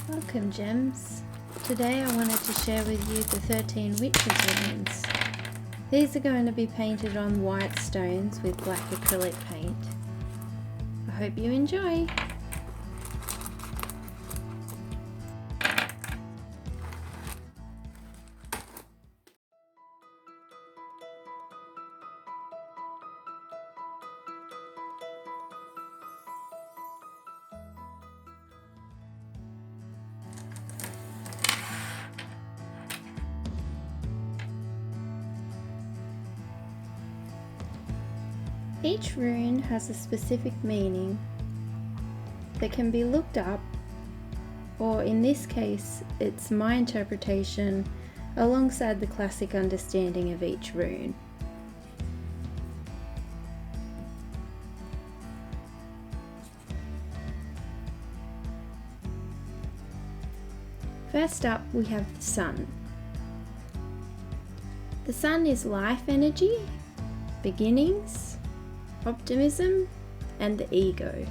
Welcome, gems. Today I wanted to share with you the 13 Witches runes. These are going to be painted on white stones with black acrylic paint. I hope you enjoy. Each rune has a specific meaning that can be looked up, or in this case, it's my interpretation alongside the classic understanding of each rune. First up, we have the sun. The sun is life energy, beginnings, optimism, and the ego.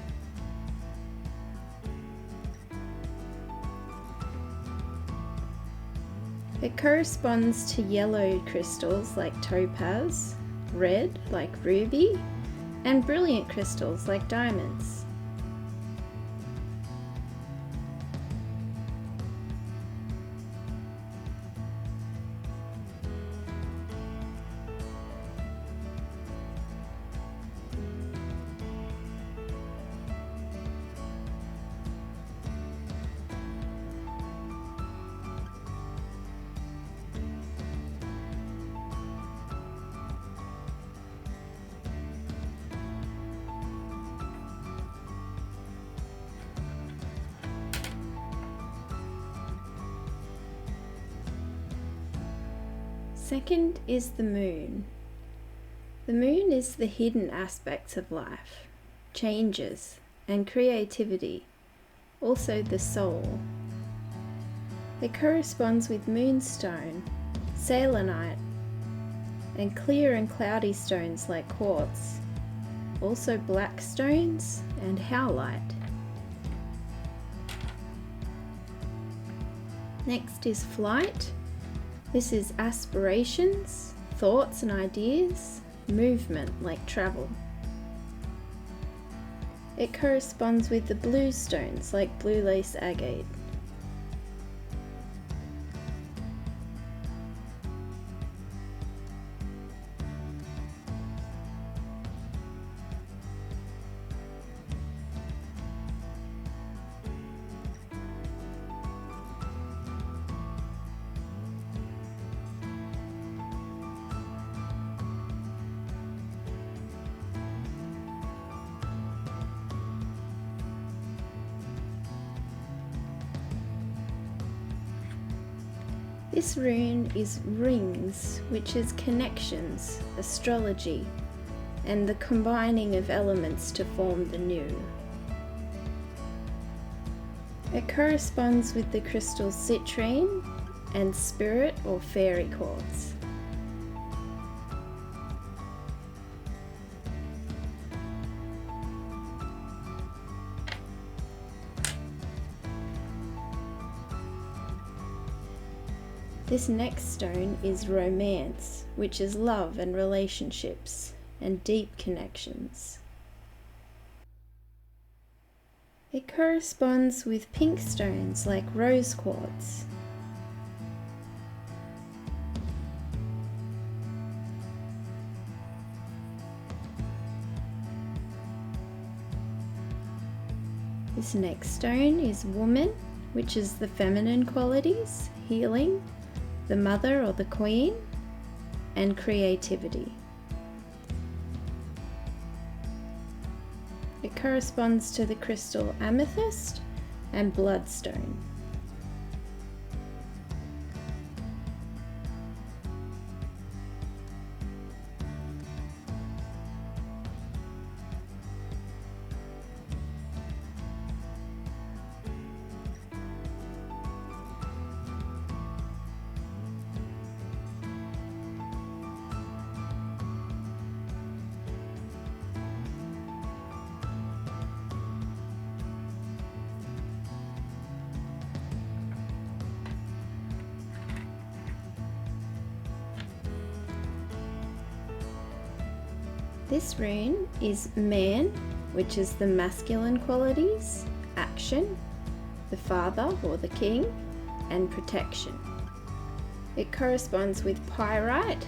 It corresponds to yellow crystals like topaz, red like ruby, and brilliant crystals like diamonds. Second is the moon. The moon is the hidden aspects of life, changes, and creativity, also the soul. It corresponds with moonstone, selenite, and clear and cloudy stones like quartz, also black stones and howlite. Next is flight. This is aspirations, thoughts and ideas, movement like travel. It corresponds with the blue stones like blue lace agate. This rune is rings, which is connections, astrology, and the combining of elements to form the new. It corresponds with the crystals citrine and spirit or fairy quartz. This next stone is romance, which is love and relationships and deep connections. It corresponds with pink stones like rose quartz. This next stone is woman, which is the feminine qualities, healing, the mother or the queen, and creativity. It corresponds to the crystal amethyst and bloodstone. This rune is man, which is the masculine qualities, action, the father or the king, and protection. It corresponds with pyrite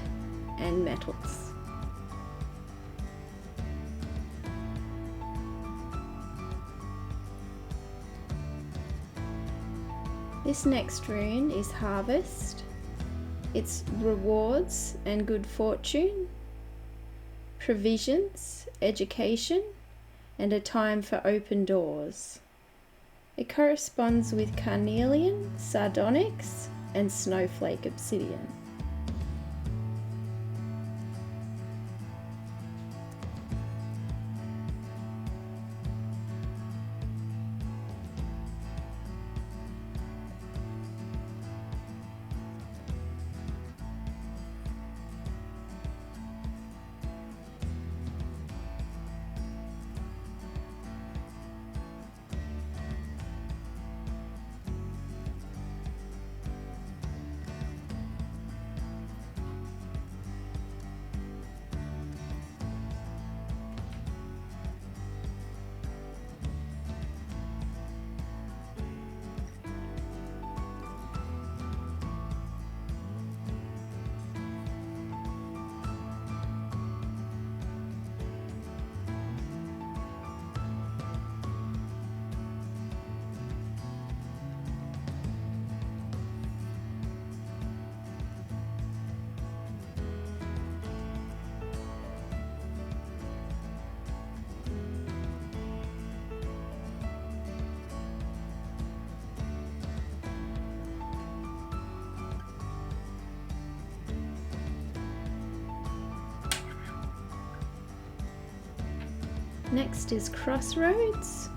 and metals. This next rune is harvest. It's rewards and good fortune, provisions, education, and a time for open doors. It corresponds with carnelian, sardonyx, and snowflake obsidian. Next is Crossroads,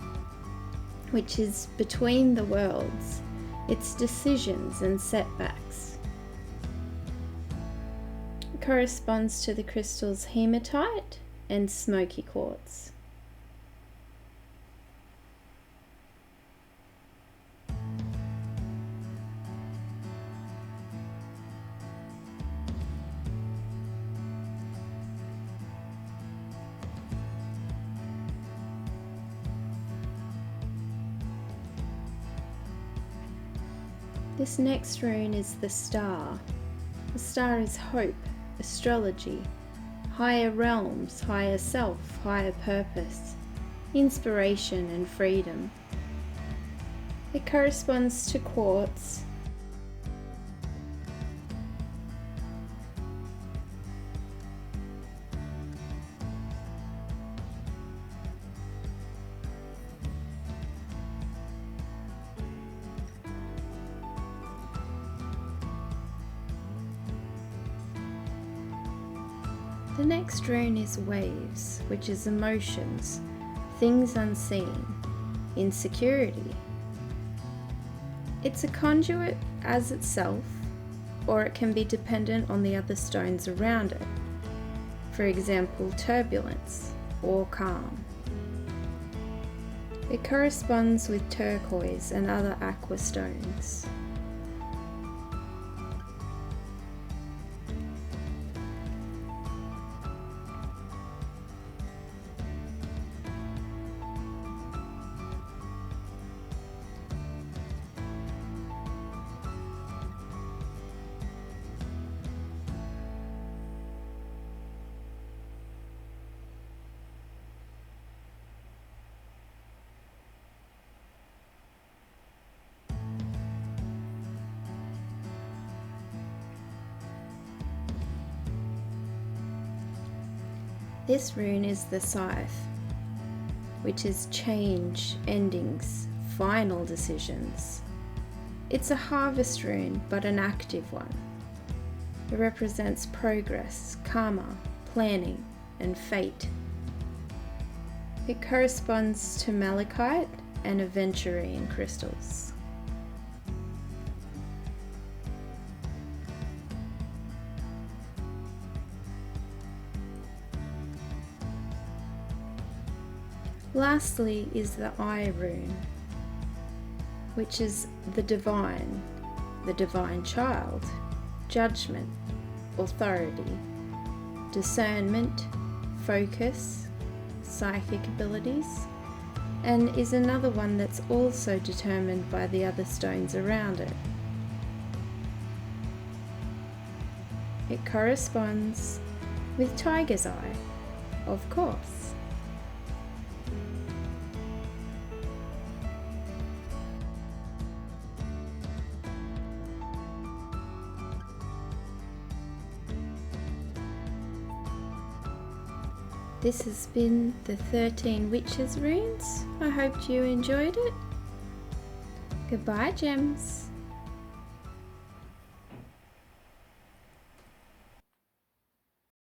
which is between the worlds. It's decisions and setbacks. It corresponds to the crystals hematite and smoky quartz. This next rune is the star. The star is hope, astrology, higher realms, higher self, higher purpose, inspiration and freedom. It corresponds to quartz. The next rune is waves, which is emotions, things unseen, insecurity. It's a conduit as itself, or it can be dependent on the other stones around it. For example, turbulence or calm. It corresponds with turquoise and other aqua stones. This rune is the Scythe, which is change, endings, final decisions. It's a harvest rune, but an active one. It represents progress, karma, planning, and fate. It corresponds to malachite and aventurine crystals. Lastly is the Eye rune, which is the divine child, judgment, authority, discernment, focus, psychic abilities, and is another one that's also determined by the other stones around it. It corresponds with Tiger's Eye, of course. This has been the 13 Witches runes. I hope you enjoyed it. Goodbye, gems.